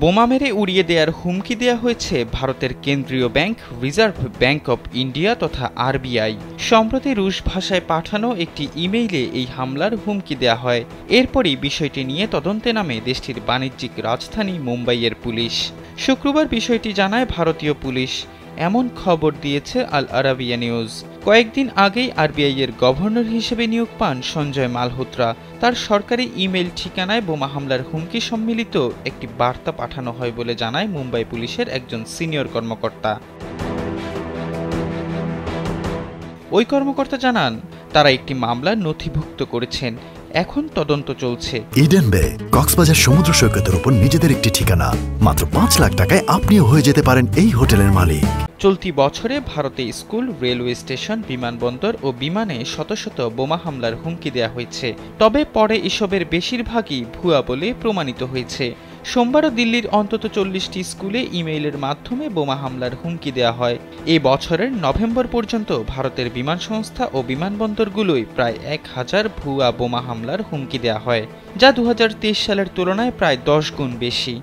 বোমা মেরে উড়িয়ে দেওয়ার হুমকি দেওয়া হয়েছে ভারতের কেন্দ্রীয় bank, reserve bank of India তথা আরবিআই। সম্প্রতি রুশ ভাষায় পাঠানো একটি ইমেইলে এই হামলার হুমকি দেওয়া হয়। এরপরই বিষয়টি নিয়ে তদন্তে নামে দেশটির বাণিজ্যিক রাজধানী মুম্বাইয়ের পুলিশ। শুক্রবার বিষয়টি জানায় ভারতীয় পুলিশ, এমন খবর দিয়েছে আল আরাবিয়া নিউজ। কয়েকদিন আগেই আরবিআই এর গভর্নর হিসেবে নিয়োগ পান সঞ্জয় মালহোত্রা। তার সরকারি ইমেইল ঠিকানায় বোমা হামলার হুমকি সম্মিলিত একটি বার্তা পাঠানো হয় বলে জানায় মুম্বাই পুলিশের একজন সিনিয়র কর্মকর্তা। ওই কর্মকর্তা জানান, তারা একটি মামলা নথিভুক্ত করেছেন, এখন তদন্ত চলছে। ইডেন বে, কক্সবাজার সমুদ্র সৈকতের উপর নিজেদের একটি ঠিকানা। মাত্র ৫ লাখ টাকায় আপনিও হয়ে যেতে পারেন এই হোটেলের মালিক। চলতি বছরে ভারতে স্কুল, রেলওয়ে স্টেশন, বিমানবন্দর ও বিমানে শত শত বোমা হামলার হুমকি দেওয়া হয়েছে। তবে পরে এসবের বেশিরভাগই ভুয়া বলে প্রমাণিত হয়েছে। সোমবারও দিল্লির অন্তত ৪০টি স্কুলে ইমেইলের মাধ্যমে বোমা হামলার হুমকি দেওয়া হয়। এই বছরের নভেম্বর পর্যন্ত ভারতের বিমান সংস্থা ও বিমানবন্দরগুলোয় প্রায় ১,০০০ ভুয়া বোমা হামলার হুমকি দেওয়া হয়, যা ২০২৩ সালের তুলনায় প্রায় ১০ গুণ বেশি।